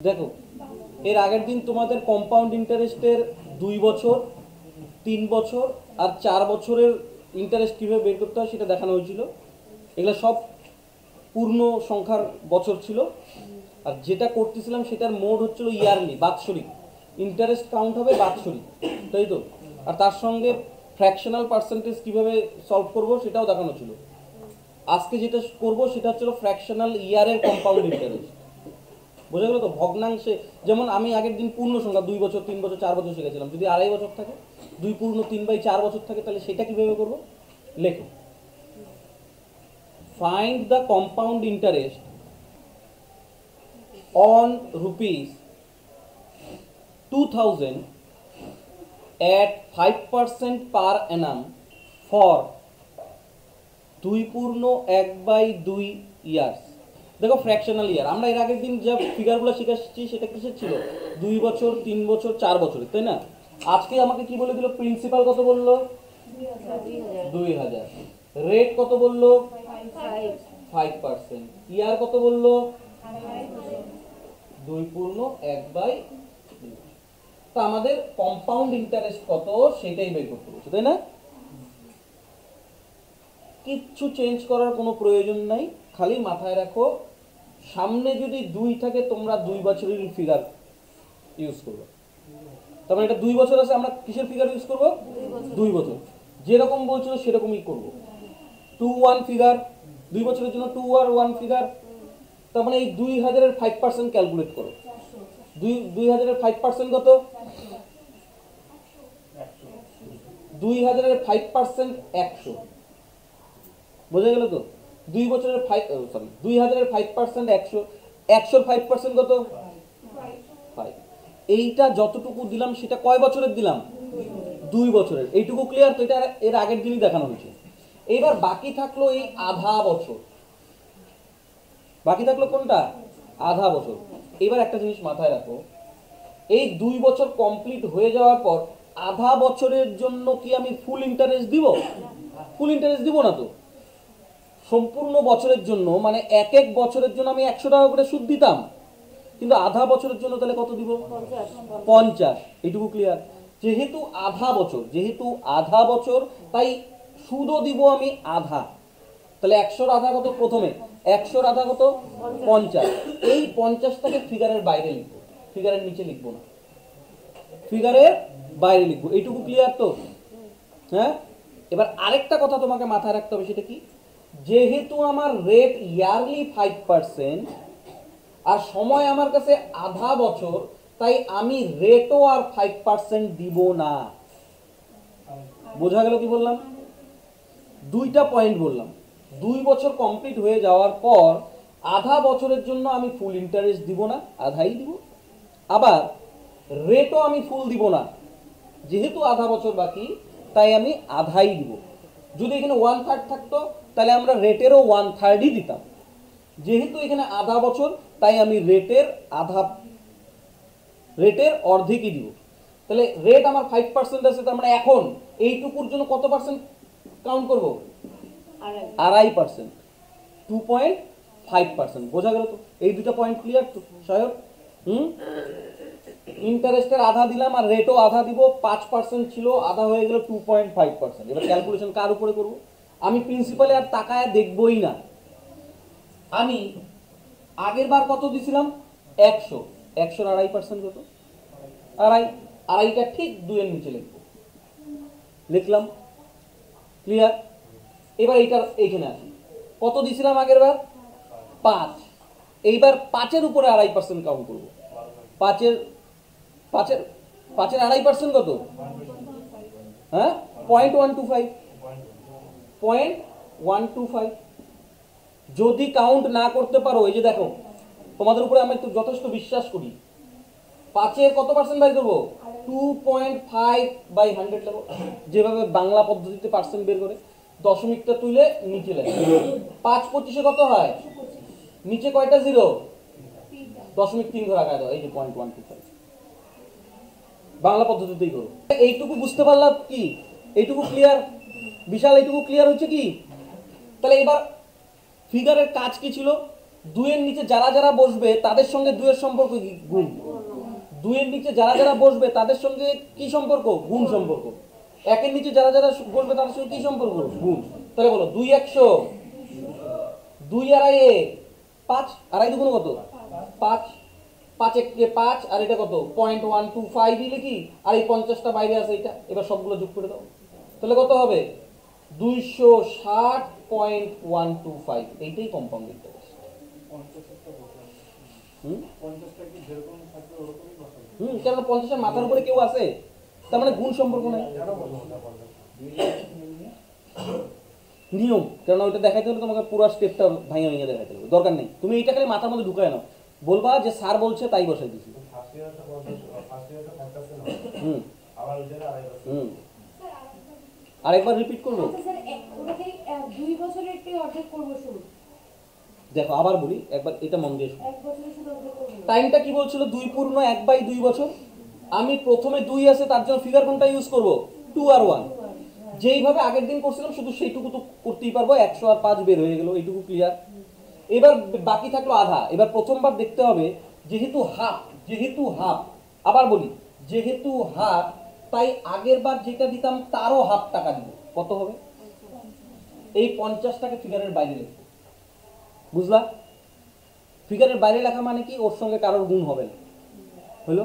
দেখো এর আগের দিন তোমাদের কম্পাউন্ড ইন্টারেস্টের 2 বছর 3 বছর আর 4 বছরের ইন্টারেস্ট কীভাবে বের করতে হয় সেটা দেখানো হয়েছিল। এগুলো সব পূর্ণ সংখ্যার বছর ছিল, আর যেটা করতেছিলাম সেটার মোড হচ্ছিল ইয়ারলি, বাৎসরিক ইন্টারেস্ট কাউন্ট হবে বাৎসরিক, তাই তো? আর তার সঙ্গে ফ্র্যাকশনাল পার্সেন্টেজ কীভাবে সলভ করব সেটাও দেখানো ছিল। আজকে যেটা করব সেটা হচ্ছিল ফ্র্যাকশনাল ইয়ারের কম্পাউন্ড ইন্টারেস্ট। বোঝা গেল তো? ভগ্নাংশে, যেমন আমি আগের দিন পূর্ণ সংখ্যা 2 বছর 3 বছর 4 বছর শিখেছিলাম, যদি 2.5 বছর থাকে, 2 পূর্ণ 3/4 বছর থাকে, তাহলে সেটা কিভাবে করব? লেখো, find the compound interest on ₹2000 at 5% per annum for 2 পূর্ণ 1/2 ইয়ার্স। দেখো ফ্র্যাকশনাল ইয়ার, আমরা এর আগের দিন যে ফিগারগুলো শিখাচ্ছি সেটা কিসের ছিল? 2 বছর 3 বছর 4 বছর, তাই না? আজকে আমাকে কি বলে দিল? প্রিন্সিপাল কত বললো? 2000। রেট কত বললো? 5%। ইয়ার কত বললো? 2 পূর্ণ 1/2। তো আমাদের কম্পাউন্ড ইন্টারেস্ট কত সেটাই বের করতে বলছে, তাই না? কিচ্ছু চেঞ্জ করার কোনো প্রয়োজন নাই, খালি মাথায় রাখো সামনে যদি 2 থাকে তোমরা 2 বছরের ফিগার ইউজ করবে। তার মানে এটা 2 বছর আছে, আমরা কিসের ফিগার ইউজ করব? 2 বছর। যেরকম বলছিল সেরকমই করব। 2-1 ফিগার, 2 বছরের জন্য 2 আর 1 ফিগার। তার মানে এই 2000 এর 5% ক্যালকুলেট করো। 2000 এর 5% কত? 2000 এর 5% 100। বোঝা গেল তো? 2 বছরের 2000 এর 5% 100, 100 এর 5% কত? 5। এইটা যতটুকু দিলাম সেটা কয় বছরের দিলাম? 2 বছরের। এইটুকু ক্লিয়ার তো? এটা এর আগের দিনই দেখানো হয়েছে। এইবার বাকি থাকলো এই আধা বছর। বাকি থাকলো কোনটা? আধা বছর। এবার একটা জিনিস মাথায় রাখো, এই 2 বছর কমপ্লিট হয়ে যাওয়ার পর আধা বছরের জন্য কি আমি ফুল ইন্টারেস্ট দিব? ফুল ইন্টারেস্ট দিব না তো। সম্পূর্ণ বছরের জন্য মানে এক এক বছরের জন্য আমি 100 টাকা করে সুদ দিতাম, কিন্তু আধা বছরের জন্য তাহলে কত দিব? 50। এইটুকু ক্লিয়ার? যেহেতু আধা বছর তাই সুদও দিব আমি আধা। তাহলে 100-র আধা কত? প্রথমে 100-র আধা কত? 50। এই 50টাকে ফিগারের বাইরে লিখবো, ফিগারের নিচে লিখবো না, ফিগারের বাইরে লিখবো। এইটুকু ক্লিয়ার তো? হ্যাঁ। এবার আরেকটা কথা তোমাকে মাথায় রাখতে হবে, সেটা কি? যেহেতু আমার রেট ইয়ারলি 5% আর সময় আমার কাছে আধা বছর, তাই আমি রেটও আর 5% দিব না। বোঝা গেল কি বললাম? 2টা পয়েন্ট বললাম। 2 বছর কমপ্লিট হয়ে যাওয়ার পর আধা বছরের জন্য আমি ফুল ইন্টারেস্ট দিব না, আধাই দিব। আবার রেটও আমি ফুল দিব না, যেহেতু আধা বছর বাকি তাই আমি আধাই দিব। যদি এখানে 1/3 থাকতো তাহলে আমরা রেটেরও 1/3ই দিতাম। যেহেতু এখানে আধা বছর তাই আমি রেটের অর্ধেকই দিব। তাহলে রেট আমার 5% আছে, তার মানে এখন এইটুকুর জন্য কত পার্সেন্ট কাউন্ট করব? 2.5%, 2.5%। বোঝা গেল তো? এই দুটো পয়েন্ট ক্লিয়ার তো সাহেব? ইন্টারেস্টের আধা দিলাম আর রেটও আধা দিব। 5% ছিল, আধা হয়ে গেল 2.5%। এবার ক্যালকুলেশন কার উপরে করব? আমি প্রিন্সিপালে আর তাকায় দেখবই না। আমি আগের বার কত দিছিলাম? 100। 100-র 2.5% কত? আড়াইটা ঠিক 2 এর নিচে লিখবো। লিখলাম, ক্লিয়ার? এবার এইখানে আসি, কত দিছিলাম আগের বার? 5। এইবার 5-এর উপরে 2.5% কাউন্ট করবো। 5-এর 2.5% কত? হ্যাঁ, 0.125। যদি কাউন্ট না করতে পারো, এই যে দেখো তোমাদের উপরে আমি একটু যথেষ্ট বিশ্বাস করি, 5-এর কত পার্সেন্ট বাই করবো? 2.5/100 লাগো। যেভাবে বাংলা পদ্ধতিতে পার্সেন্ট বের করে দশমিকটা তুলে নিচে লাগে। 5-25-এ কত হয়? নিচে কয়টা জিরো? 0.3 ধরে রাখা দাও। এই যে 0.125 বাংলা পদ্ধতিতেই করো। এইটুকু বুঝতে পারলাম কি? এইটুকু ক্লিয়ার? বিশাল এইটুকু ক্লিয়ার হচ্ছে কি? তাহলে এবার ফিগারের কাজ কি ছিল? দুইয়ের নিচে যারা যারা বসবে তাদের সঙ্গে দুইয়ের সম্পর্ক কি? গুণ। দুইয়ের নিচে যারা যারা বসবে তাদের সঙ্গে কি সম্পর্ক? গুণ সম্পর্ক। একের নিচে যারা যারা বসবে তাদের সঙ্গে কি সম্পর্ক? গুণ। তাহলে বলো 2 100, 2 আড়াই 5, আড়াই দুগুণ কত? 5, 5 1 5, আর এটা কত? 0.125 দিলে কি? আর এই 50টা বাইরে আছে এটা, এবার সবগুলো যোগ করে দাও, তাহলে কত হবে? 260.125। এইটাই কম্পাউন্ড ইন্টারেস্ট। কেন 50-এর মাথার উপরে কেউ আছে, তার মানে গুণ সম্পর্ক নাই। নিয়ম, কারণ ওইটা দেখাইতে হলে তোমাকে পুরো স্টেপটা ভাঙে ভাঙে দেখাইতে হবে, দরকার নেই। তুমি এইটা খালি মাথার মধ্যে ঢুকায় নাও, বলবা যে স্যার বলছে তাই বসাই দিছি। আরেকবার রিপিট করবো। দেখো আবার বলি, একবার এটা মন দিয়ে শোনো। টাইমটা কি বলছিল? 2 পূর্ণ 1/2 বছর। আমি প্রথমে 2 আছে, তার জন্য ফিগার কোনটা ইউজ করব? 2 আর 1। যেইভাবে আগের দিন করছিলাম শুধু সেইটুকু তো করতেই পারবো। 100 আর 5 বের হয়ে গেল, এইটুকু ক্লিয়ার। এবার বাকি থাকলো আধা। এবার প্রথমবার দেখতে হবে, যেহেতু হাফ, আবার বলি যেহেতু হাফ, তাই আগের বার যেটা দিতাম তারও হাফ টাকা দিব। কত হবে? এই 50টাকে ফিগারের বাইরে লিখবো, বুঝলা? ফিগারের বাইরে লেখা মানে কি? ওর সঙ্গে কারোর গুণ হবে না, হলো?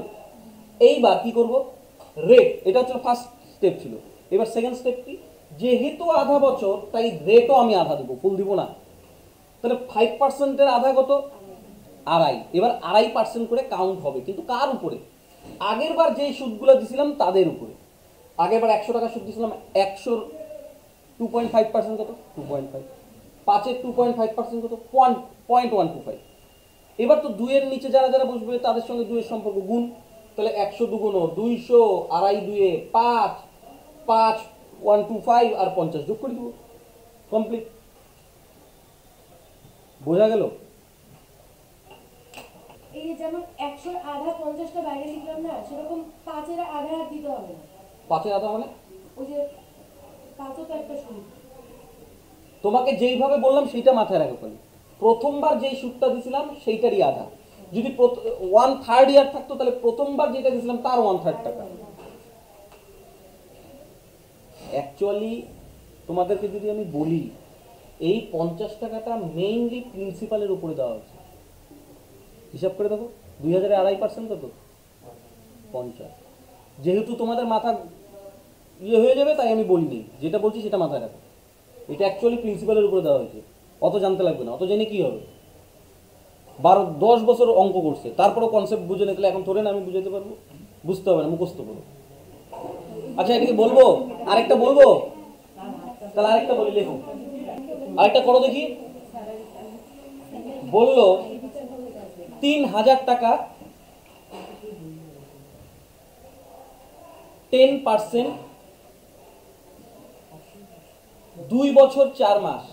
এইবার কি করব? রেট, এটা হচ্ছে ফার্স্ট স্টেপ ছিল। এবার সেকেন্ড স্টেপ কি? যেহেতু আধা বছর, তাই রেটও আমি আধা দেবো, ফুল দিব না। তাহলে 5%-এর আধা কত? আড়াই। এবার 2.5% করে কাউন্ট হবে, কিন্তু কার উপরে? আগের বার যেই সুদগুলো দিছিলাম তাদের উপরে। আগের বার 100 টাকা সুদ দিছিলাম, 100-র 2.5% কত? 2.5। 5-এর 2.5% কত? 0.125। এবার তো 2-এর নিচে যারা যারা বসবে তাদের সঙ্গে 2-এর সম্পর্ক গুণ। তাহলে 100 দুগুণ 200, আড়াই 2-এ 5, 5 125 আর 50 যোগ করে দিব, কমপ্লিট। বোঝা গেল? এই যেমন 100-র আধা 50টা বাইরে লিখলাম না, সেরকম 5-এর আধা আর দিতে হবে না। 5-এর আধা মানে ওই যে 5ও তো একটা সুদ। তোমাকে যেইভাবে বললাম সেইটা মাথায় রাখো খালি। প্রথমবার যেই সুদটা দিছিলাম সেইটারই আধা। যদি 1/3 ইয়ার থাকতো তাহলে প্রথমবার যেটা দিছিলাম তার 1/3 টাকা। অ্যাকচুয়ালি তোমাদেরকে যদি আমি বলি, এই 50 টাকাটা মেইনলি প্রিন্সিপালের উপরে দেওয়া হচ্ছে। হিসাব করে দেখো, 2000-এ 2.5% কত? 50। যেহেতু তোমাদের মাথা ইয়ে হয়ে যাবে তাই আমি বলিনি, যেটা বলছি সেটা মাথায় রাখো। এটা অ্যাকচুয়ালি প্রিন্সিপালের উপরে দেওয়া হয়েছে, অত জানতে লাগবে না। অত জেনে কি হবে? 10 বছর অঙ্ক করছে, তারপরেও কনসেপ্ট বুঝে নিতে এখন ধরে না আমি বুঝাতে পারবো? বুঝতে হবে না, মুখস্থ করো। আচ্ছা এটাকে বলবো, আরেকটা বলবো, তাহলে আরেকটা বলি, লেখো আরেকটা করো দেখি। বললো 3000 টাকা 10%, 2 বছর 4 মাস।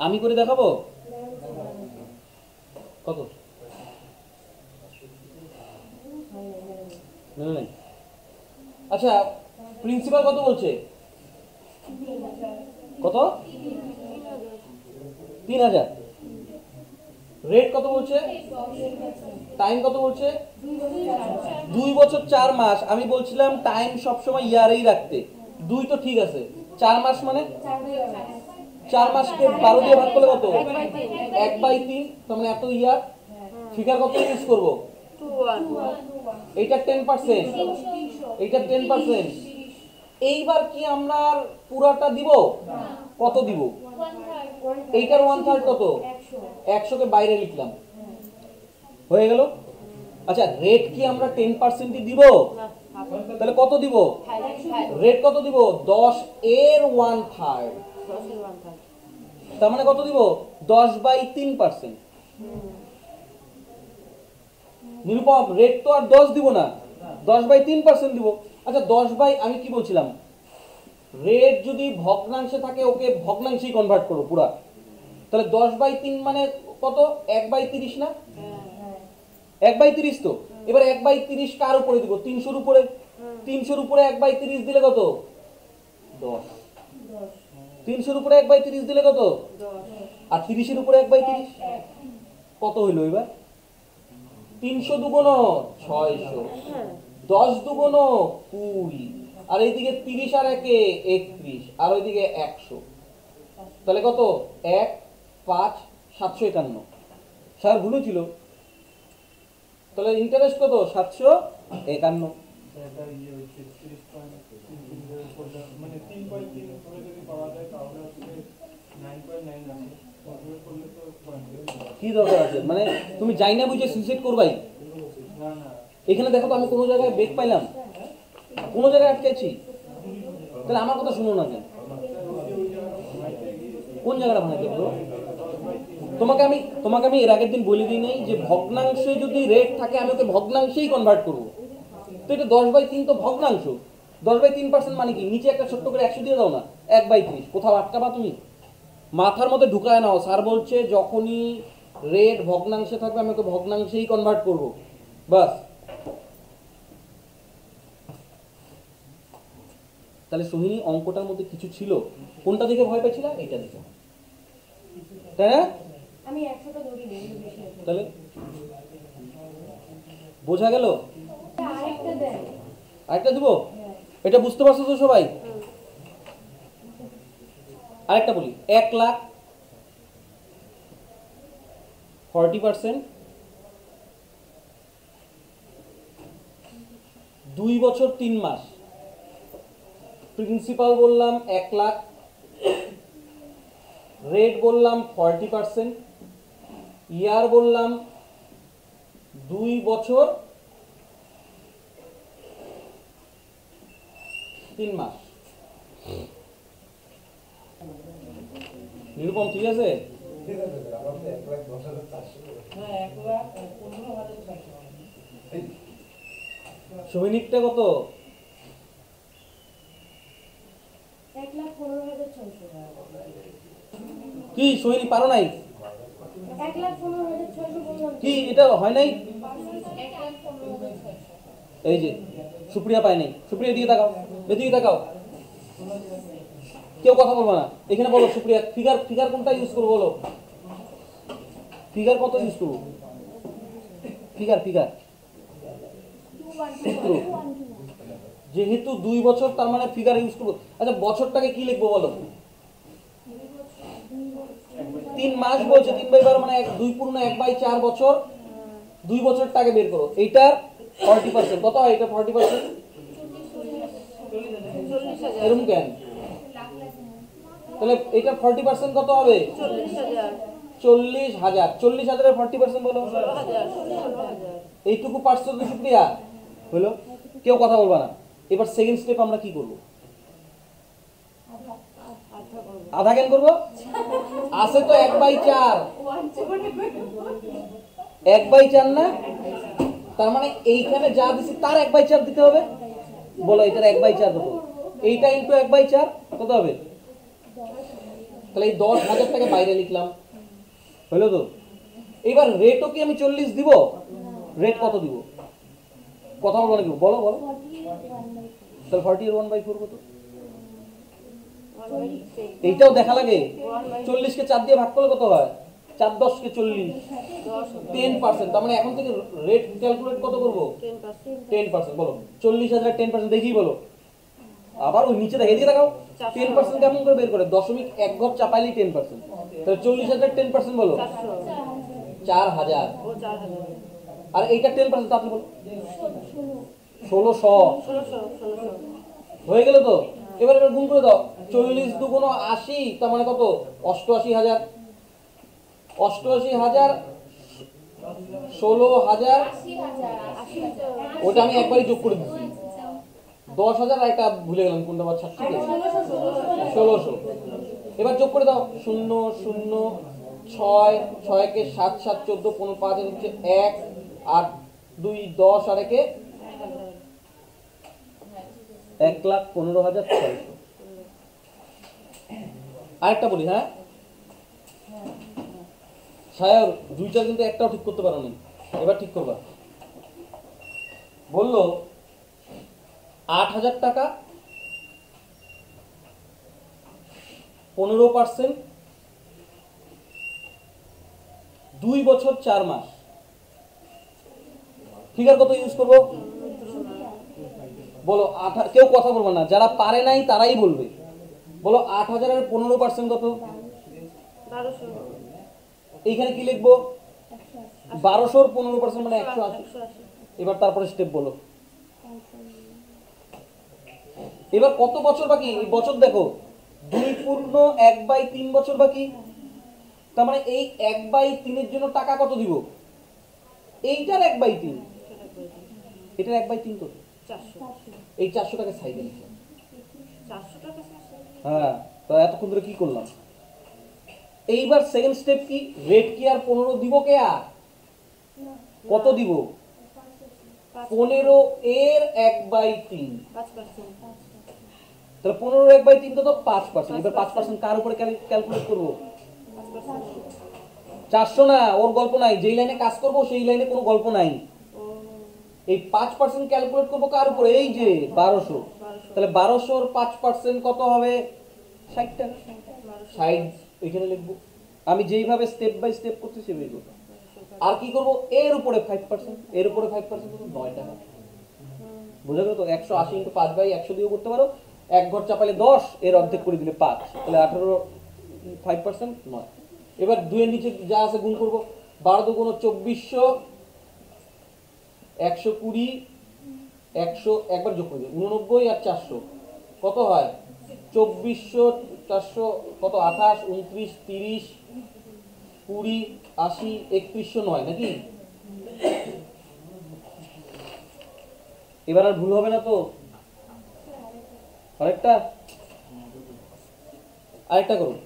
আমি করে দেখাবো কত? আচ্ছা প্রিন্সিপাল কত বলছে? কত? 3000। রেট কত বলছে? টাইম কত বলছে? 2 বছর 4 মাস। আমি বলছিলাম টাইম সবসময় ইয়ারেই রাখতে। 2 তো ঠিক আছে, 4 মাস মানে 4 মাসকে 12 দিয়ে ভাগ করলে কত? 1/3। তার মানে এত ইয়ার। ফিগার কত ইউজ করবো? এইটা 10%, এইটা 10%। এইবার কি আমরা পুরাটা দিব? কত দিব? এইটার 1/3 কত? 100-কে বাইরে লিখলাম, হয়ে গেল। আচ্ছা রেট কি আমরা 10%ই দিব? তাহলে কত দিব? রেট কত দিব? 10-এর 1/3। তার মানে কত দিব? 10/3%। নিরুপম, রেট তো আর 10 দিব না, 10/3% দিব। আচ্ছা আমি কি বলছিলাম, রেট যদি ভগ্নাংশে থাকে ওকে ভগ্নাংশেই কনভার্ট করো পুরা। তাহলে 10/3 মানে কত? 1/30 না? 1/30 তো। এবার 1/30 কার উপরে দিব? 300-র উপরে। 300-র উপরে 1/30 দিলে কত? 10। 300-র উপরে 1/30 দিলে কত? আর 30-এর উপরে 1/30 কত হইলো এবার? 300 দুগুণ 600, 10 দুগুণ 20, আর এইদিকে 30 আর 1 31, আর ওইদিকে 100, তাহলে কত? 1 5 751। স্যার ভুল ছিল, তাহলে ইন্টারেস্ট কত? 751। এটা ইয়ে হচ্ছে 30.3 মানে 3.3 করে যদি পাওয়া যায় তাহলে হচ্ছে 9.9 আছে, ওভাবে করলে তো পয়েন্ট কি দরকার আছে? মানে তুমি যাই না বুঝে সুইসাইড করবাই? না না এখানে দেখো তো আমি কোনো জায়গায় ব্রেক পাইলাম, কোনো জায়গায় আটকেছি, তাহলে আমার কথা শুনো না কেন? কোন জায়গাটা ভাঙাতে বলো? তোমাকে আমি এর আগের দিন বলে দিই নাই যে ভগ্নাংশে যদি রেট থাকে আমি ওকে ভগ্নাংশেই কনভার্ট করবো। তো এটা 10/3 তো ভগ্নাংশ। 10/3% মানে কি? নিচে একটা ছোট্ট করে 100 দিয়ে দাও না, 1/30। কোথাও আটকাবা তুমি? মাথার মধ্যে ঢুকায় নাও, স্যার বলছে যখনই রেট ভগ্নাংশে থাকবে আমি ওকে ভগ্নাংশেই কনভার্ট করবো, বাস। তাহলে সোহিনী অঙ্কটার মধ্যে কিছু ছিল, কোনটা দেখে ভয় পেয়েছিলা? এটা দেখে, তাই না? আমি 100টা ধরি নেই, বেশি আছে। তাহলে বোঝা গেল? আরেকটা দেন। আরেকটা দিব? এটা বুঝতে পারছো তো সবাই? আরেকটা বলি, 1,40%, 2 বছর 3 মাস, প্রিন্সিপাল বললাম 1 লাখ, রেট বললাম 40%, ইয়ার বললাম 2 বছর 3 মাস। নিরুপম ঠিক আছে? সৈনিকটা কত? 1,15,600। কি সৈনিক পারো নাই? 1,15,600 বললাম। কি এটা হয় নাই? 1,15,600। এই যে সুপ্রিয়া পায় নাই। সুপ্রিয়া দিকে তাকাও, এদিকে তাকাও, কেউ কথা বলবো না। এখানে বলো সুপ্রিয়া, ফিগার ফিগার কোনটা ইউজ করবো বলো? ফিগার কত ইউজ করবো? ফিগার ফিগার সূত্র, যেহেতু 2 বছর তার মানে ফিগার ইউজ করবো। আচ্ছা বছরটাকে কি লিখবো বলো? 3 মাস বলছে, 3/12 মানে 2 পূর্ণ 1/4 বছর। 2 বছরটাকে বের করো। এইটার 40% কত হয়? এটা 40% এরকম কেন? তাহলে এটা 40% কত হবে? 40,000। 40,000-এর 40% বলো। এইটুকু পারছো তো সুপ্রিয়া? হলো? কেউ কথা বলবা না। এবার সেকেন্ড স্টেপ আমরা কি করব? আধা কেন করবো? আছে তো 1/4। 1/4 না? তার মানে এইখানে যা দিছি তার 1/4 দিতে হবে। বলো এটার 1/4 কত? এইটা ইন্টু 1/4 কত হবে? তাহলে এই 10,000 টাকা বাইরে লিখলাম, হলো তো? এবার রেটও কি আমি 40 দিব? রেট কত দিব? কথা বলবো নাকি? বলো বলো। তাহলে 40 এর 1/4 কত? এইটাও দেখা লাগে। 40 কে 4 দিয়ে ভাগ করলে কত হয়? 4 10 কে 40, 10%। তার মানে এখন থেকে রেট ক্যালকুলেট কত করবো? 10%। বলো 40,000 10% দেখি বলো। আবার ওই নিচে দেখে এদিকে দেখাও। 10% কেমন করে বের করে? দশমিক এক ঘর চাপাইলেই 10%। তাহলে 40,000 10% বলো 4,000। আর এইটা 10% তাহলে বলো 1,600 হয়ে গেল তো? এবার এবার গুণ করে দাও। 40 দুগুণ 80, তার মানে কত? 88,000। 88,000 16,000, ওটা আমি একবারই যোগ করে দিচ্ছি। 10,000 আর একটা ভুলে গেলাম কোনটা বাচ্চা, ঠিক আছে 1600। এবার যোগ করে দাও। 0 0 6 6 কে 7 7 14 15 5 হচ্ছে 1 8 2 10 আর একে 1,15,600। আরেকটা বলি, হ্যাঁ সায়র, দুইটা কিন্তু একটাও ঠিক করতে পারো নি, এবার ঠিক করবা। বললো 8,000 টাকা 15%, 2 বছর 4 মাস। ফিগার কত ইউজ করব বলো? কেউ কথা বলবে না, যারা পারে নাই তারাই বলবে। বলো 8,000 এর 15% কত? 1200 এইখানে কি লিখবো? 1200 এর 15% মানে 180। 180 এবার তারপরে স্টেপ বলো। এবার কত বছর বাকি? এই বছর দেখো, 2 পূর্ণ 1/3 বছর বাকি। তার মানে এই 1/3 এর জন্য টাকা কত দিব? এইটার 1/3, এটার 1/3 কত? 400 এই 400 টাকা সাইডে লিখলাম। 400 টাকা চারশো। হ্যাঁ, তো এতক্ষণ ধরে কি করলাম? এইবার সেকেন্ড স্টেপ কি? রেট কি আর 15 দিব কে? আর কত দিব? 15 এর 1/3। 5%। তাহলে 15 এর 1/3 কত? 5%। এবার 5% কার উপরে ক্যালকুলেট করব? 5%। 400 না, ওর গল্প নাই। যেই লাইনে কাজ করব সেই লাইনে কোনো গল্প নাই। এই 5% ক্যালকুলেট করব কার উপরে? এই যে 1200। তাহলে 1200 এর 5% কত হবে? 60 টাকা। 60 এখানে লিখবো। আমি যেইভাবে স্টেপ বাই স্টেপ করছি সেভাবেই করব। আর কি করব? এর উপরে 5%, এর উপরে 5% কত? 9 টাকা। বুঝা গেল তো? 180 × 5/100 দিয়েও করতে পারো। এক ঘর চাপালে 10, এর অর্ধেক করে দিলে 5, তাহলে 18 5% 9। এবার 2 এর নিচে যা আছে গুণ করব। 12 × 2400, 120, 100 একবার যোগ করে দিই, 89 আর 400 কত হয়? 2400, 400 কত? 28, 29, 30, 20, 80, 3109 নাকি? এবার আর ভুল হবে না তো? আরেকটা করুন।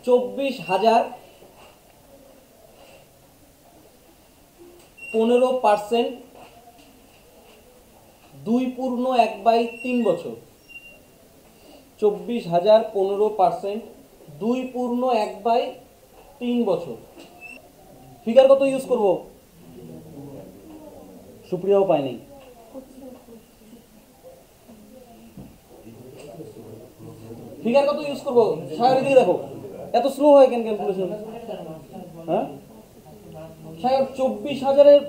24,000 15%, 2 পূর্ণ 1/3 বছর। 24,000 15%, 2 পূর্ণ 1/3 বছর। ফিগার কত ইউজ করব? সুপ্রিয়াও পায়নি। ফিগার কত ইউজ করব? সাহেবের দিকে দেখো, এত স্লো হয় কেন ক্যালকুলেশন? হ্যাঁ সাহেব, 24,000 এর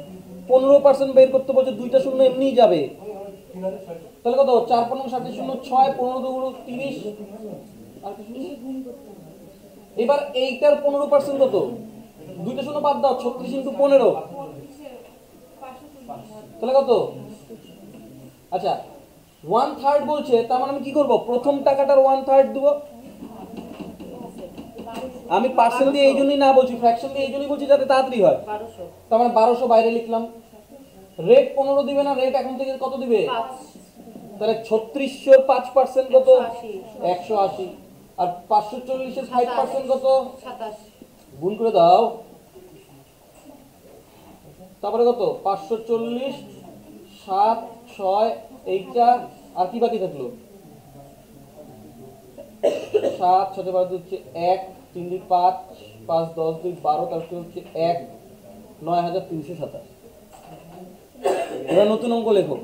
15% বের করতে বলছে, 2টা শূন্য এমনিই যাবে। তাহলে কত? 4 15 7 0 6, 15 2 30। এবার এইটার 15% কত? 2টা শূন্য বাদ দাও, 36 × 15, তাহলে কত? আচ্ছা, 1/3 বলছে, তার মানে আমি কি করব? প্রথম টাকাটার 1/3 দেব। আমি পার্সেন্ট দিয়ে এই জন্যই না বলছি, ফ্র্যাকশন দিয়ে এই জন্যই বলছি যাতে তাড়াতাড়ি হয়। 1200। তার মানে 1200 বাইরে লিখলাম। রেট 15 দিবে না, রেট এখন থেকে কত দিবে? 5। তাহলে 3600 এর 5% কত? 180। 180। আর 540 এর 5% কত? 27। গুণ করে দাও। তারপরে কত? 540, 7, 6, এইটা। আর কি বাকি থাকলো? 7, 6 12 হচ্ছে 1, 3 2 5, 5 10 2 12, তারপরে হচ্ছে 1, 9,327। এবার নতুন অঙ্ক লেখো।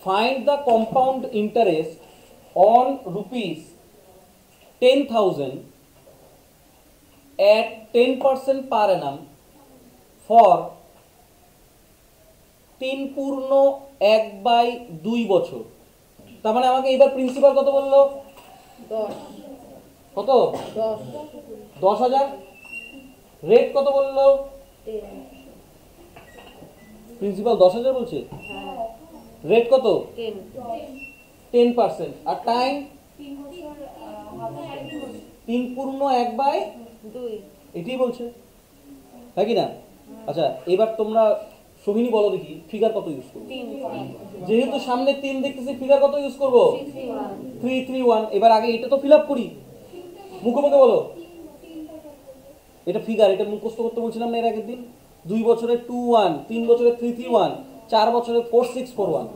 Find the compound interest on ₹10,000 at 10% per annum for 3 পূর্ণ 1/2 বছর। তার মানে আমাকে এবার প্রিন্সিপাল কত বললো? 10। কত? 10। 10,000। রেট কত বললো? 10। প্রিন্সিপাল 10,000 বলছে, হ্যাঁ। রেট কত? 10। 10%। আর টাইম 3 বছর 3 পূর্ণ 1/2, এটাই বলছে, হ্যাঁ কি না? আচ্ছা, এবার তোমরা সোহিনী বলো দেখি ফিগার কত ইউজ করবো? 3। যেহেতু সামনে 3 দেখতেছি, ফিগার কত ইউজ করবো? 331। এবার আগে এটা তো ফিল আপ করি, মুখে মুখে বলো। এটা ফিগার, এটা মুখস্থ করতে বলছিলাম না এর আগের দিন? 2 বছরে 21, 3 বছরে 331, 4 বছরে 4641।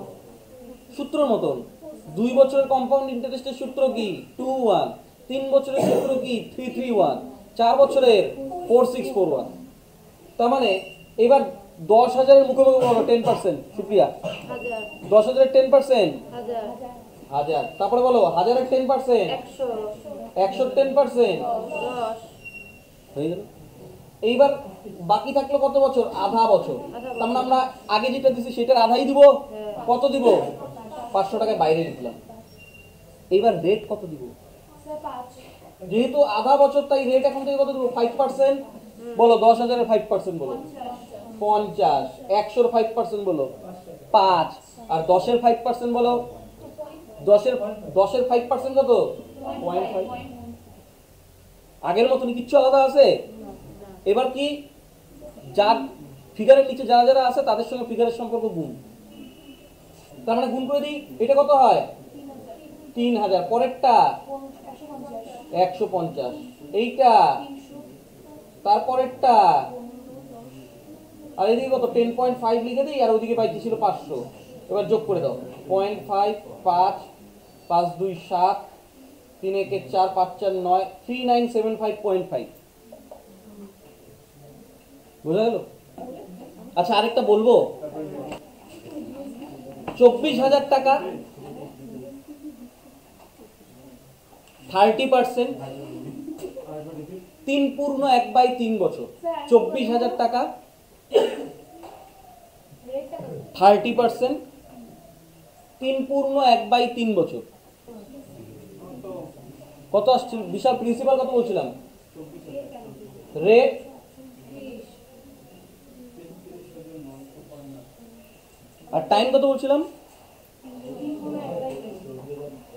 সূত্রের মতন। 2 বছরের কম্পাউন্ড ইন্টারেস্টের সূত্র কি? 21। 3 বছরের সূত্র কি? 331। 4 বছরের 4641। তার মানে এবার 10,000 এর মুখে মুখে বলো 10%। সুপ্রিয়া, 1000। 10,000 এর 10%? 1000। 1000, তারপরে বলো 1000-এর 10%, 100 100-র 10%, 10 হয়ে গেল। এইবার বাকি থাকলো কত বছর? আধা বছর। তার মানে আমরা আগে যেটা দিছি সেটার আধাই দিব। কত দিব? 500 টাকায় বাইরে লিখলাম। এইবার রেট কত দিব? স্যার 5 যেহেতু আধা বছর তাই রেট এখন থেকে কত দিব? 5%। বলো 10,000-এর 5% বলো 50, 100-র 5% বলো 5, আর 10-এর 5% বলো 10-এর 5% কত? 0.5। আগের মতনই কিচ্ছু আলাদা আছে? এবার কি যার ফিগারের নিচে যারা যারা আছে তাদের সঙ্গে ফিগারের সম্পর্ক গুণ, তার মানে গুণ করে দিই। এটা কত হয়? 3000। পরেরটা 150, এইটা, তারপরেরটা, আর এদিকে কত? 10.5 লিখে দিই, আর ওদিকে পাইতে ছিল 500। এবার যোগ করে দাও 0.5, 5, 5 2 7, 3 1 4, 5 4 9, 3975.5। বুঝা গেল? আচ্ছা আরেকটা বলবো, 24,000 টাকা 30%, 3/1/3 বছর। 24,000 টাকা 30%, 3/1/3 বছর। কত আসছে? বিশাল প্রিন্সিপাল কত বলছিলাম? রেট আর টাইম কত বলছিলাম?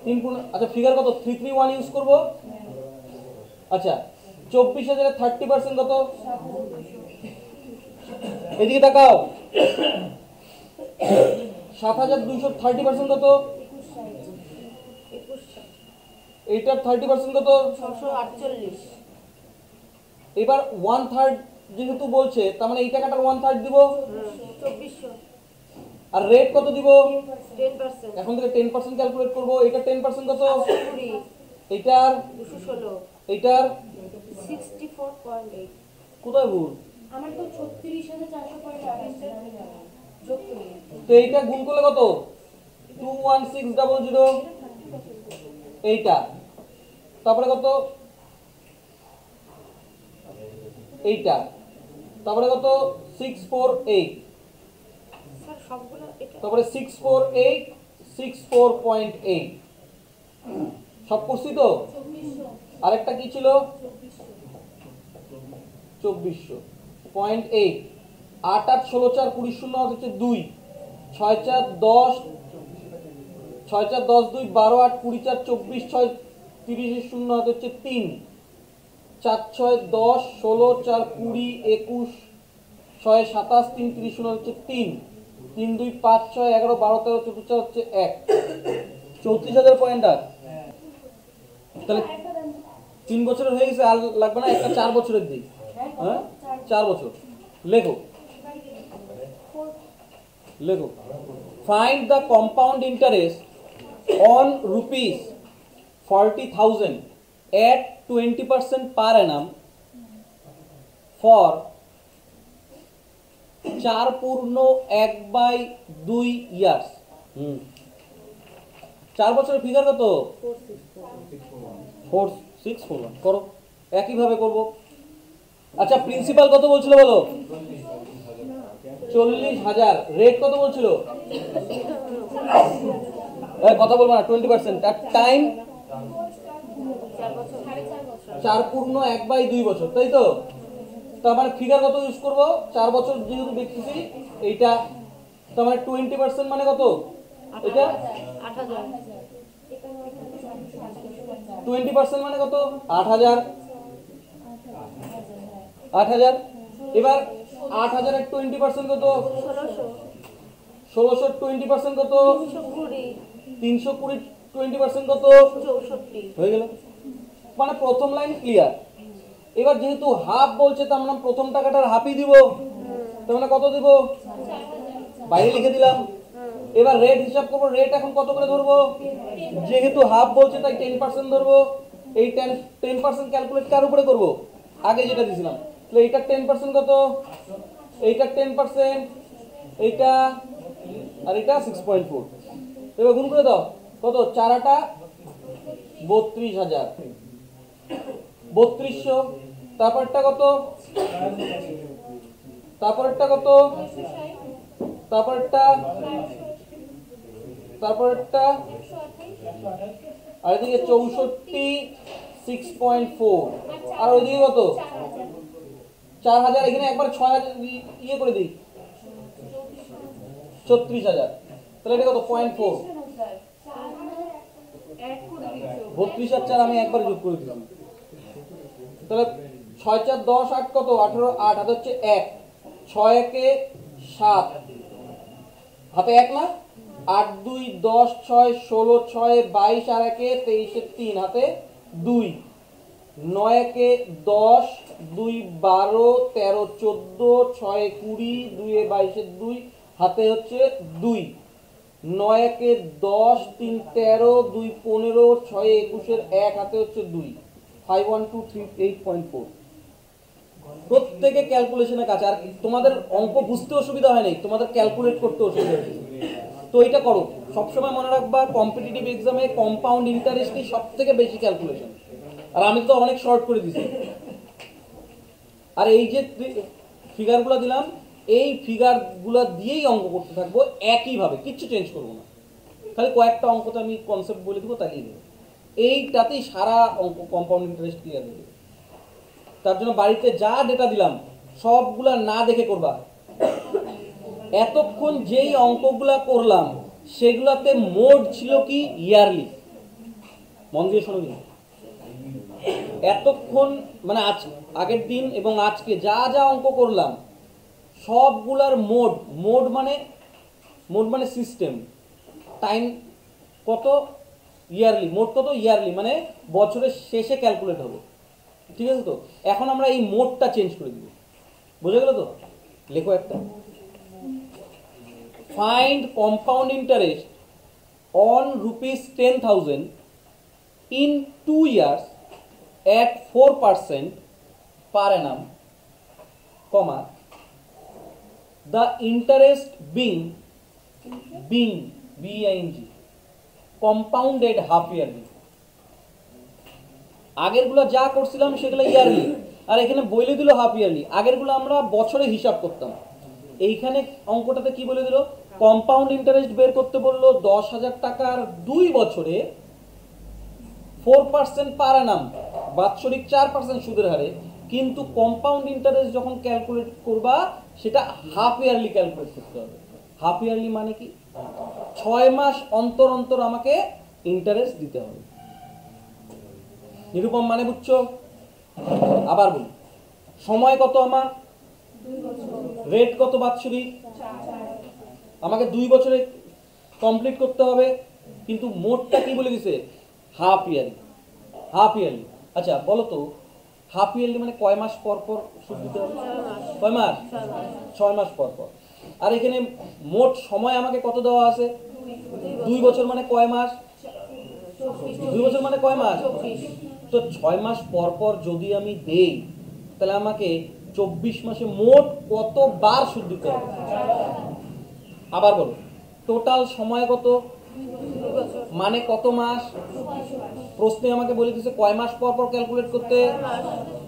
3 আচ্ছা ফিগার কত? 331 ইউজ করব। আচ্ছা 24,000-এর 30% কত? এদিকে তাকাও। 7,200 30% কত? এইটার 30% কত? 648 এবার 1/3 যেহেতু বলছে তার মানে এই টাকাটার 1/3 দিব। 2400 আর রেট কত দিব? 10% এখন থেকে 10% ক্যালকুলেট করব। এটা 10% কত? 20 এইটার 216 এইটার 64.8 কোথায় ভুল? আমার তো 36,400 যোগ করি। তো এইটা গুণ করলে কত? 21600। এইটা তারপরে কত? এইটা তারপরে কত? 648, স্যার সবগুলো এটা তারপরে 648, 64.8। সব করছি তো? আরেকটা কি ছিল? 2400.8। 8 8 16 4 20 0 হচ্ছে 2, 6 4 10, 6 4 10 2 12 8 20 4 24, 6 30 0 হচ্ছে 3, 4 6 10 16 4 20 21, 6 27 3 30 0 হচ্ছে 3, 3 2 5 6 11 12 13 14 4 হচ্ছে 1। 34,000 পয়েন্ট। আর তাহলে 3 বছরের হয়ে গেছে, আর লাগবে না। একটা 4 বছরের দিই। হ্যাঁ 4 বছর লেখো লেখো। Find the compound interest on rupees 40,000 at 20% per annum for 4/1/2 years. 4 বছরের ফিগার কত? 4641 করো, একইভাবে করব। আচ্ছা প্রিন্সিপাল কত বলছিল বলো? 40,000। রেট কত বলছিল? কথা বলবো না, 20%। আর টাইম 4/1/2 বছর, তাই তো? তার মানে ফিগার কত ইউজ করব? 4 বছর যেহেতু দেখতেছি এইটা, তার মানে 20% মানে কত? এটা 8000 20% মানে কত? 8,000। 8,000। এবার 8,000-এর 20% কত? 1600-র 20% কত? 320 20% কত? 64 হয়ে গেল। মানে প্রথম লাইন ক্লিয়ার। এবার যেহেতু হাফ বলছে তার মানে প্রথম টাকাটার হাফই দিব। তার মানে কত দিব? বাইরে লিখে দিলাম। এবার রেট হিসাব করব। রেট এখন কত করে ধরবো? যেহেতু হাফ বলছে তাই 10% ধরবো। এই 10% ক্যালকুলেট কার উপরে করব? আগে যেটা দিয়েছিলাম। তাহলে এইটার 10% কত? এইটার 10%, এইটা আর এটা 6.4। এবার গুণ করে দাও। কত? 4 × 8 32,000, 3200। তারপরটা কত? তারপরটা কত? তারপরটা তারপরটা আর এদিকে 64 6.4, আর ওইদিকে কত? 4,000। এখানে একবার 6,000 ইয়ে করে দিই, 36,000। তাহলে এটা কত? 0.4। 32 আর 4 আমি একবার যোগ করে দিলাম। তাহলে 6 4 10 8 কত? 18 8 হাতে হচ্ছে 1, 6 1 এ 7 হাতে 1 না, 8 2 10 6 16 6 22 আর 1 এ 23 এ 3 হাতে 2, 9 1 এ 10 2 12 13 14 6 20 2 এ 22 এ 2 হাতে হচ্ছে 2, 9 1 এ 10 3 13 2 15 6 21 এর 1 হাতে হচ্ছে 2, 5 1 2 3 8.4। প্রত্যেকে ক্যালকুলেশনের কাছে। আর তোমাদের অঙ্ক বুঝতে অসুবিধা হয় নাই, তোমাদের ক্যালকুলেট করতে অসুবিধা হয়েছে। তো এটা করো, সবসময় মনে রাখবা কম্পিটিটিভ এক্সামে কম্পাউন্ড ইন্টারেস্টই সব থেকে বেশি ক্যালকুলেশন। আর আমি তো অনেক শর্ট করে দিছি। আর এই যে ফিগারগুলো দিলাম, এই ফিগারগুলো দিয়েই অঙ্ক করতে থাকবো একইভাবে, কিচ্ছু চেঞ্জ করবো না। খালি কয়েকটা অঙ্কতে আমি কনসেপ্ট বলে দেবো, তাই দেবো। এইটাতেই সারা অঙ্ক কম্পাউন্ড ইন্টারেস্ট ক্লিয়ার হয়ে যাবে। তার জন্য বাড়িতে যা ডেটা দিলাম সবগুলা না দেখে করবা। এতক্ষণ যেই অঙ্কগুলা করলাম সেগুলাতে মোড ছিল কি ইয়ারলি, মন দিয়ে শোনো। এতক্ষণ মানে আজ আগের দিন এবং আজকে যা যা অঙ্ক করলাম সবগুলার মোড মানে সিস্টেম। টাইম কত? ইয়ারলি। মোড কত? ইয়ারলি, মানে বছরের শেষে ক্যালকুলেট হবে। ঠিক আছে? তো এখন আমরা এই মোডটা চেঞ্জ করে দিব। বুঝে গেল তো? লেখো একটা, find compound interest on ₹10,000 in 2 years at 4% per annum, comma, the interest being compounded half yearly। আগেরগুলো যা করছিলাম সেগুলো ইয়ারলি, আর এখানে বলে দিল হাফ ইয়ারলি। আগেরগুলো আমরা বছরে হিসাব করতাম, এইখানে অঙ্কটাতে কি বলে দিল? কম্পাউন্ড ইন্টারেস্ট বের করতে বললো 10,000 টাকার 2 বছরে 4% পার অ্যানাম, বাৎসরিক 4% সুদের হারে। কিন্তু কম্পাউন্ড ইন্টারেস্ট যখন ক্যালকুলেট করবা সেটা হাফ ইয়ারলি ক্যালকুলেট করতে হবে। হাফ ইয়ারলি মানে কি? 6 মাস অন্তর অন্তর আমাকে ইন্টারেস্ট দিতে হবে। নিরূপম মানে বুঝছো? আবার বলি, সময় কত আমার? রেট কত বাৎসরিক? আমাকে 2 বছরে কমপ্লিট করতে হবে, কিন্তু মোটটা কি বলে দিছে? Half yearly. Half yearly. আচ্ছা বলো তো, হাফ ইয়ারলি মানে কয় মাস পর পর সুদ দিতে হবে? কয় মাস? 6 মাস পর পর। আর এখানে মোট সময় আমাকে কত দেওয়া আছে? 2 বছর মানে কয় মাস? 2 বছর মানে কয় মাস? তো 6 মাস পর পর যদি আমি দেই তাহলে আমাকে 24 মাসে মোট কতবার সুদ দিতে হবে? আবার বলো, টোটাল সময় কত মানে কত মাস? প্রশ্নে আমাকে বলে দিয়েছে কয় মাস পর পর ক্যালকুলেট করতে।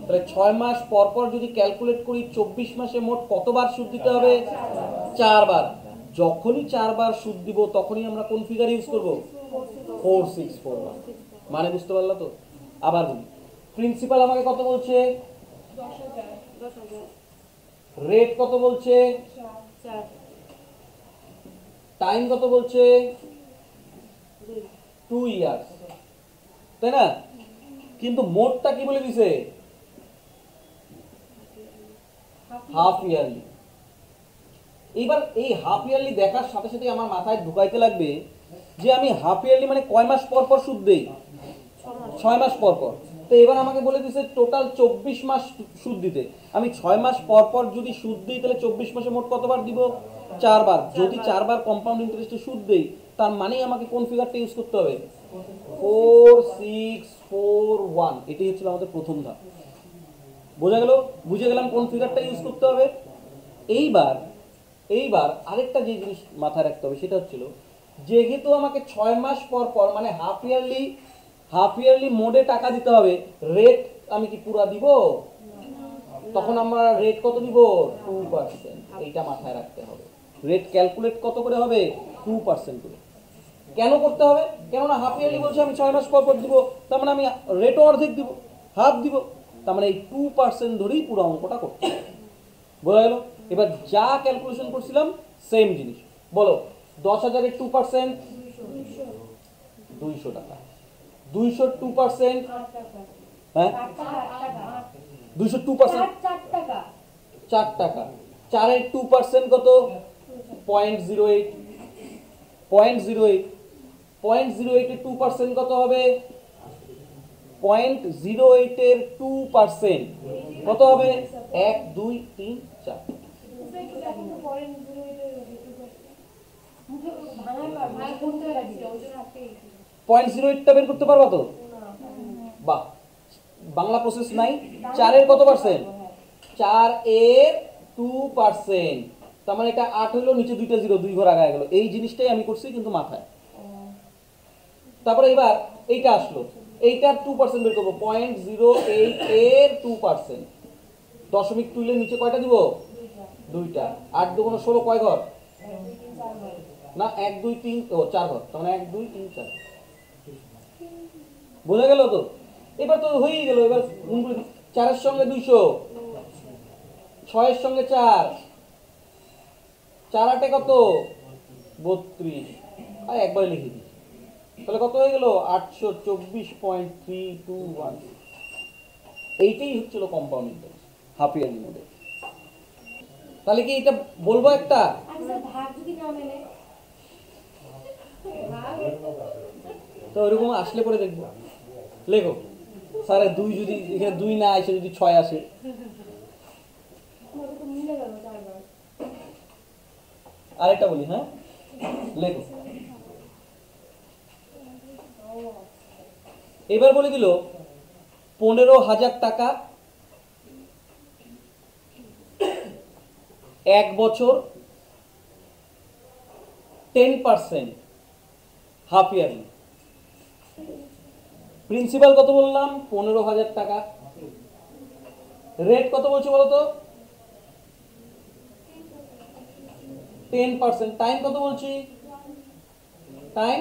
তাহলে 6 মাস পর পর যদি ক্যালকুলেট করি 24 মাসে মোট কতবার সুদ দিতে হবে? 4 বার। যখনই 4 বার সুদ দিব তখনই আমরা কোন ফিগার ইউজ করব? 4641। মানে বুঝতে পারলা তো? আবার বলি, প্রিন্সিপাল আমাকে কত বলছে? 10,000। রেট কত বলছে? 4। টাইম কত বলছে? 2 ইয়ার্স, তাই না? কিন্তু মোটটা কি বলে দিছে? Half yearly. এইবার এই হাফ ইয়ারলি দেখার সাথে সাথে আমার মাথায় ঢুকাইতে লাগবে যে আমি হাফ ইয়ারলি মানে কয় মাস পর পর সুদ দেই? 6 মাস পর পর। তো এবার আমাকে বলে দিছে টোটাল 24 মাস সুদ দিতে। আমি 6 মাস পর পর যদি সুদ দিই তাহলে 24 মাসে মোট কতবার দিব? 4 বার। যদি 4 বার কম্পাউন্ড ইন্টারেস্টে সুদ দেই তার মানেই আমাকে কোন ফিগারটা ইউজ করতে হবে? 4641। এটাই হচ্ছে আমাদের প্রথম ধাপ। বোঝা গেল? বুঝে গেলাম কোন ফিগারটা ইউজ করতে হবে। এইবার আরেকটা যে জিনিস মাথায় রাখতে হবে সেটা হচ্ছিল যেহেতু আমাকে 6 মাস পর পর মানে হাফ ইয়ারলি মোডে টাকা দিতে হবে, রেট আমি কি পুরা দিব? তখন আমরা রেট কত দিব? 2%। এইটা মাথায় রাখতে হবে। রেট ক্যালকুলেট কত করে হবে? 2% করে। কেন করতে হবে? কেননা হাফ ইয়ারলি বলছে আমি 6 মাস পর পর দিব, তার মানে আমি রেটও অর্ধেক দিব, হাফ দিব, তার মানে এই 2% ধরেই পুরো অঙ্কটা করতে হবে। বোঝা গেল? এবার যা ক্যালকুলেশন করছিলাম সেম জিনিস। বলো 10,000-এর 2%? 200 টাকা। 200-র 2%? 8 টাকা। হ্যাঁ, 8 টাকা, 8 টাকা। 200-র 2% 4 টাকা। 4 টাকা। 4-এর 2% কত? 0.08। 0.08 0.08-এর 2% কত হবে? 0.08-এর 2% কত হবে? 1 2 3 4। এখন তো পয়েন্ট 0.8 মুখে ভাঙার করতে লাগছে ওই জন্য আজকে 0.08টা বের করতে পারবা তো? বাহ, বাংলা প্রসেস নাই। 4-এর কত পার্সেন্ট? 4-এর 2%, তার মানে এটা 8 হলো, নিচে দুইটা জিরো, 2 ঘর আগায় গেল। এই জিনিসটাই আমি করছি কিন্তু মাথায়। তারপরে এবার এইটা আসলো, এইটার 2% বের করবো। 0.08-এর 2%, দশমিক তুললে নিচে কয়টা দিব? দুইটা। 8 2 16, কয় ঘর? না 1 2 3, ও 4 ঘর, তার মানে 1 2 3 4। বোঝা গেল তো? এবার তো হয়েই গেল। এবার 4-এর সঙ্গে 200, 6-এর সঙ্গে 4, 4 8 কত? 32। আর একবার লিখে দিই, তাহলে কত হয়ে গেল? 824.321। এইটাই হচ্ছিল কম্পাউন্ড ইন্টারেস্ট হাফ ইয়ারলি মোডে। তাহলে কি এটা বলবো একটা? আচ্ছা ভাগ যদি না মেলে ভাগ তো ওইরকম আসলে পরে দেখবো। লেখো স্যার 2 যদি এখানে 2 না আসে, যদি 6 আসে। আমাকে তো মিলে গেল 4 বার। আরেকটা বলি, হ্যাঁ লেখো। এবার বলে দিল 15,000 টাকা 1 বছর 10% হাফ ইয়ারলি। প্রিন্সিপাল কত বললাম? 15,000 টাকা। রেট কত বলছো বলো তো? 10%। টাইম কত বলছি? টাইম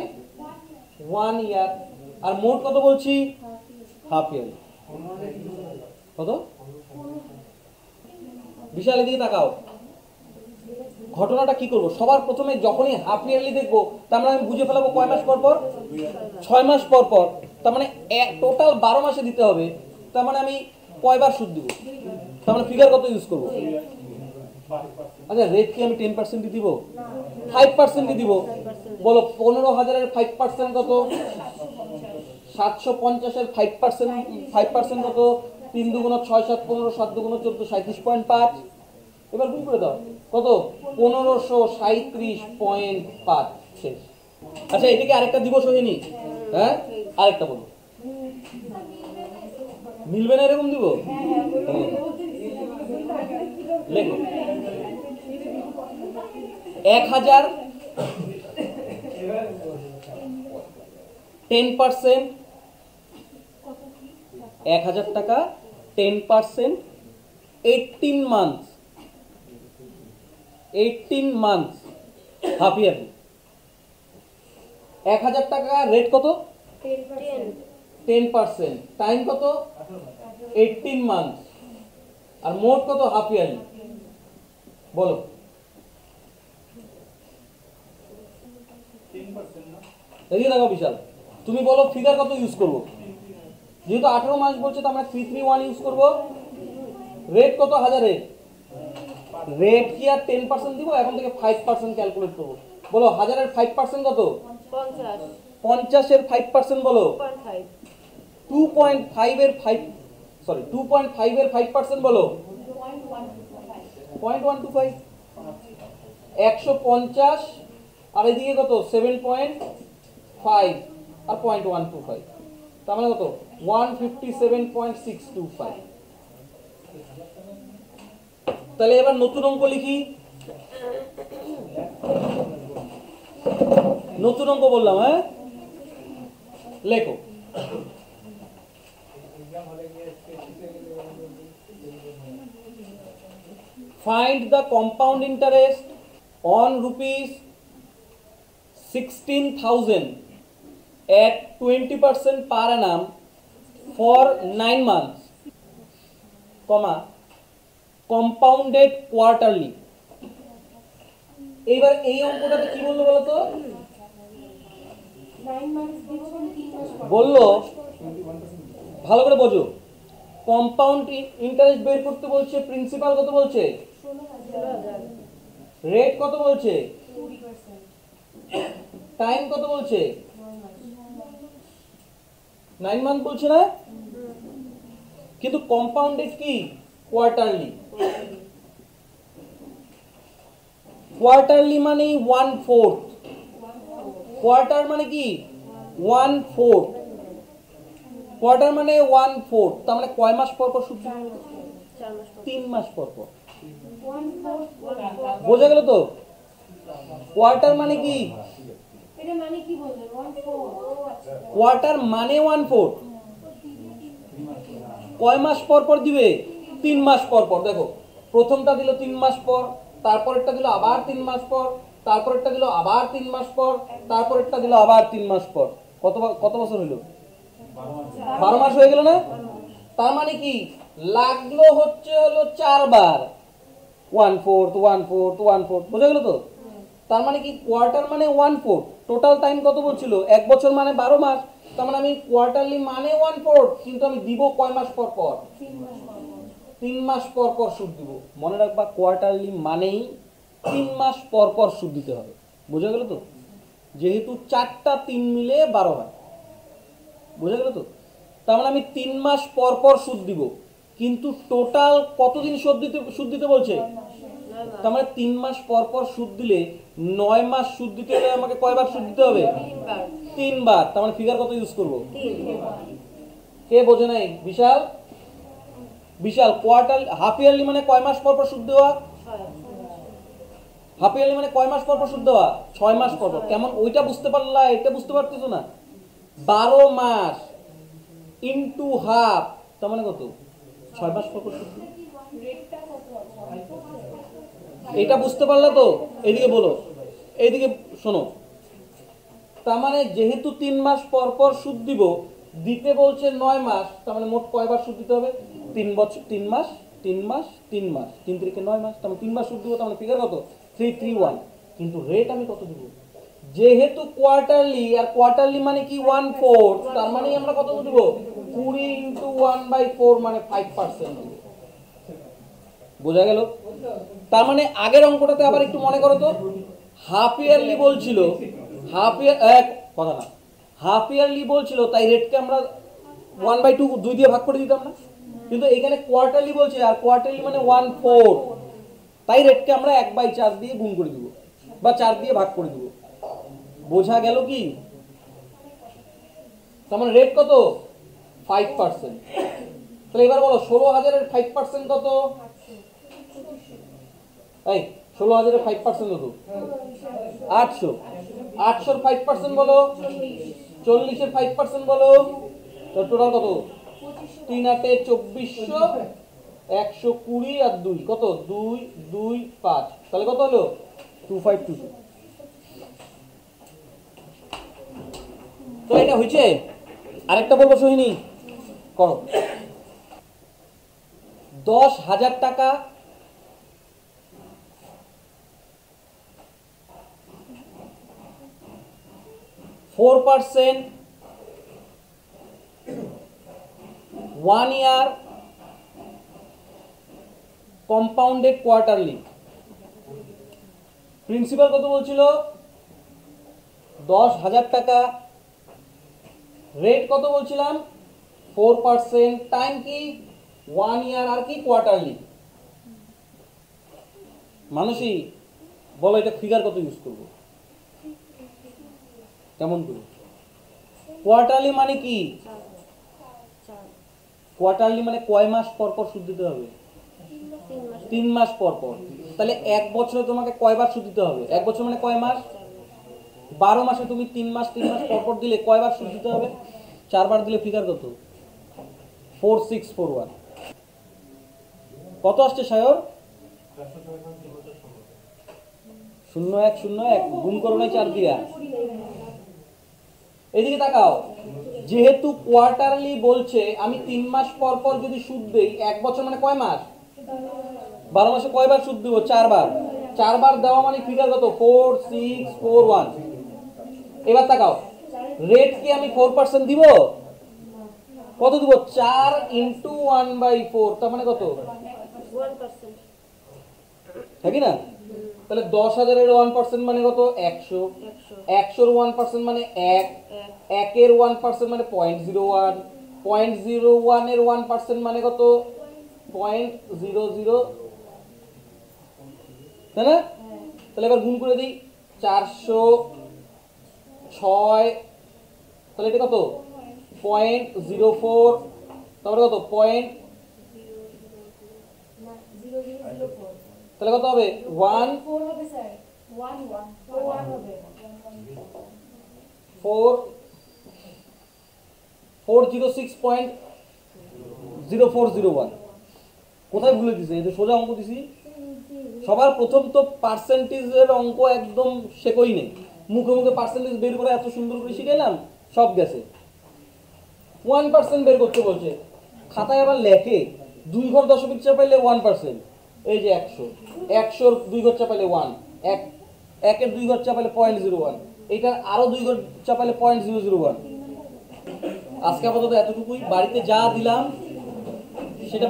1 ইয়ার। আর মোট কত বলছি? Half yearly. কত? বিশাল দিকে তাকাও। ঘটনাটা কি করব? সবার প্রথমে যখনই হাফ ইয়ারলি দেখবো, তার মানে আমি বুঝে ফেলাবো কয় মাস পর পর? 6 মাস পর পর। তার মানে টোটাল 12 মাসে দিতে হবে। তার মানে আমি কয়বার সুদ দিব? তার মানে ফিগার কত ইউজ করব? আচ্ছা রেট কি আমি 10% দিব? 5% দিব। বলো 15,000-এর 5% কত? 750-এর 5% কত? 3 2 6 7 15, 7 2 14, 37.5। এবার গুণ করে দাও, কত? 1537.5। শেষ। আচ্ছা এটাকে আরেকটা দিবস হয়নি? হ্যাঁ, আরেকটা বলো। মিলবে না এরকম দিব? লেখো 1000 10%, 1000 টাকা 10%, 18 মান্থস, 18 মান্থস হাফ ইয়ারলি। 1000 টাকা রেট কত? 10%। টাইম কত? 18 মান্থস। আর মোট কত? Half yearly. বলো 3% না? এদিকে দেখো বিশাল, তুমি বলো ফিগার কত ইউজ করবো? যেহেতু 18 মাস বলছে, তো আমরা 331 ইউজ করবো। রেট কত? 1000-এর রেট কি আর 10% দিব? এখন থেকে 5% ক্যালকুলেট করবো। বলো 1000-এর 5% কত? 50-এর 5% বলো। 2.5-এর 5% বলো। 0.125। 150 আর এদিকে কত? 7.5 আর 0.125, তার মানে কত? 157.625। তাহলে এবার নতুন অঙ্ক লিখি। নতুন অঙ্ক বললাম, হ্যাঁ লেখো। এক্সাম হলে গিয়ে Find the compound interest on rupees 16,000 at 20% per annum for 9 months, comma compounded quarterly. এইবার এই অঙ্কটাতে কি বললো বলো তো? 9 মান্থস দিচ্ছেন 3 মাস পর বললো ভালো করে বোঝো, কম্পাউন্ড ইন্টারেস্ট বের করতে বলছে, প্রিন্সিপাল কত বলছে, 16,000 রেট কত বলছে, 20% টাইম কত বলছে, 9 মাস 9 মান্থ বলছে না? কিন্তু কম্পাউন্ডেড কি কোয়ার্টারলি। কোয়ার্টারলি মানে 1/4, কোয়ার্টার মানে কি 1/4, কোয়ার্টার মানে 1/4, তার মানে কয় মাস পর পর সুদ দিবে? 3 মাস পর পর। 1/4 বোঝা গেল তো? কোয়ার্টার মানে কি, এটা মানে কি বললেন 1/4 ও আচ্ছা কোয়ার্টার মানে 1/4, কয় মাস পর পর দিবে? 3 মাস পর পর। দেখো প্রথমটা দিল 3 মাস পর, তারপরেরটা দিল আবার 3 মাস পর, তারপরেরটা দিল আবার 3 মাস পর, তারপরেরটা দিল আবার 3 মাস পর। কত বছর হলো? 12 মাস হয়ে গেল না? তার মানে কি লাগলো হচ্ছে হলো 4 বার 1/4 1/4 1/4, বোঝা গেল তো? তার মানে কি কোয়ার্টার মানে 1/4, টোটাল টাইম কত বলছিল? 1 বছর মানে 12 মাস, তার মানে আমি কোয়ার্টারলি মানে 1/4, কিন্তু আমি দিব কয় মাস পর পর? 3 মাস পর 3 মাস পর পর সুদ দিব। মনে রাখবা কোয়ার্টারলি মানেই 3 মাস পর পর সুদ দিতে হবে, বোঝা গেল তো? যেহেতু 4টা 3 মিলে 12 হয়, বোঝা গেল তো? তার মানে আমি 3 মাস পর পর সুদ দিব, কিন্তু টোটাল কতদিন সুদ দিতে বলছে? তার মানে 3 মাস পর পর সুদ দিলে 9 মাস সুদ দিতে হলে আমাকে কয়বার সুদ দিতে হবে? 3 বার। তার মানে ফিগার কত ইউজ করব? কে বোঝে নাই? বিশাল বিশাল কোয়ার্টার হাফ ইয়ারলি মানে কয় মাস পর পর সুদ দেওয়া? হাফ ইয়ারলি মানে কয় মাস পর পর সুদ দেওয়া? 6 মাস পর পর। কেমন ওইটা বুঝতে পারলা, এটা বুঝতে পারতেছো না? 12 মাস ইনটু হাফ, তার মানে কত? 6 মাস পর পর সুদ দেওয়া। রেটটা কত আছে এটা বুঝতে পারলা তো? এদিকে বলো, এইদিকে শোনো। তার মানে যেহেতু 3 মাস পর পর সুদ দিব, দিতে বলছে 9 মাস, তার মানে মোট কয়বার সুদ দিতে হবে? 3 বছর 3 মাস 3 মাস 3 মাস 3 থেকে 9 মাস, তার মানে 3 মাস সুদ দিব, তার মানে ফিগার কত? 331। কিন্তু রেট আমি কত দিব? যেহেতু কোয়ার্টারলি, আর কোয়ার্টারলি মানে কি 1/4, তার মানে আমরা কত দিব? 20 ইনটু 1/4 মানে 5%। বোঝা গেল? তার মানে আগের অঙ্কটাতে আবার একটু মনে করো তো, হাফ ইয়ারলি বলছিল, হাফ ইয়ার এক কথা না, হাফ ইয়ারলি বলছিল, তাই রেটকে আমরা 1/2 2 দিয়ে ভাগ করে দিতাম না? কিন্তু এখানে কোয়ার্টারলি বলছে, আর কোয়ার্টারলি মানে 1/4, তাই রেটকে আমরা 1/4 দিয়ে গুণ করে দিব বা 4 দিয়ে ভাগ করে দিব। বোঝা গেল কি? তার মানে রেট কত? 5%। তাহলে এবার বলো 16,000-এর 5% কত? এই 16,000-এর 5% কত? 800। 800-র 5% বলো, 40-এর 5% বলো, তো টোটাল কত? 3 8 2400, 120 আর 2 কত? 2 2 5, তাহলে কত হলো? 2522। তো এটা হয়েছে। আরেকটা বলবো সোহিনী, করো। 10,000 টাকা ,4%, 1 year compounded quarterly। প্রিন্সিপাল কত বলছিল? 10,000 টাকা, রেট কত বলছিলাম? 4%, টাইম কি 1 year, আর কি কোয়ার্টারলি। মানুষই বলো এটা ফিগার কত ইউজ করবো? কেমন করে? কোয়ার্টারলি মানে কি? কোয়ার্টারলি মানে কয় মাস পর পর সুদ দিতে হবে? 3 মাস পর পর। তাহলে 1 বছরে তোমাকে কয়বার সুদ দিতে হবে? 1 বছর মানে কয় মাস? 12 মাসে তুমি 3 মাস পর পর দিলে কয়বার সুদ দিতে হবে? 4 বার দিলে ফিগার কত? 4641। কত আসছে সায়র? 0101 গুণ করো নাই 4 দিয়া। এদিকে তাকাও, যেহেতু কোয়ার্টারলি বলছে আমি 3 মাস পর পর যদি সুদ দেই, 1 বছর মানে কয় মাস? 12 মাসে কয়বার সুদ দিব? 4 বার। 4 বার দেওয়া মানে ফিগার কত? 4641। এবার তাকাও, রেট কি আমি 4% দিব? কত দিব? 4 ইন্টু 1/4, তার মানে কত? 1%। হ্যাঁ কি না? তাহলে 10,000-এর 1% মানে কত? 100। 100-র 1% মানে 1। 1-এর 1% মানে 0.01। 0.01-এর 1% মানে কত? 0.00, তাই না? তাহলে এবার গুণ করে দিই, 406, তাহলে এটা কত? 0.04, তারপরে কত? 0004 তাহলে কত হবে? 1 4 হবে স্যার, 1 হবে। 406.0401। কোথায় ভুলে দিছে? এই যে সোজা অঙ্ক দিছি। সবার প্রথম তো পার্সেন্টেজের অঙ্ক একদম শেখই নেই, মুখে মুখে পার্সেন্টেজ বের করে এত সুন্দর করে শিখাইলাম, সব গেছে। 1% বের করতে বলছে, খাতায় আবার লেখে 2 ঘর দশমিক চাপাইলে 1%। এই যে 100, 100-র 2 ঘর চাপাইলে 1, 1-এর 2 ঘর চাপাইলে 0.01, এইটার আরো 2 ঘর চাপাইলে 0.001। আজকে আপাতত এতটুকুই। বাড়িতে যা দিলাম সেটা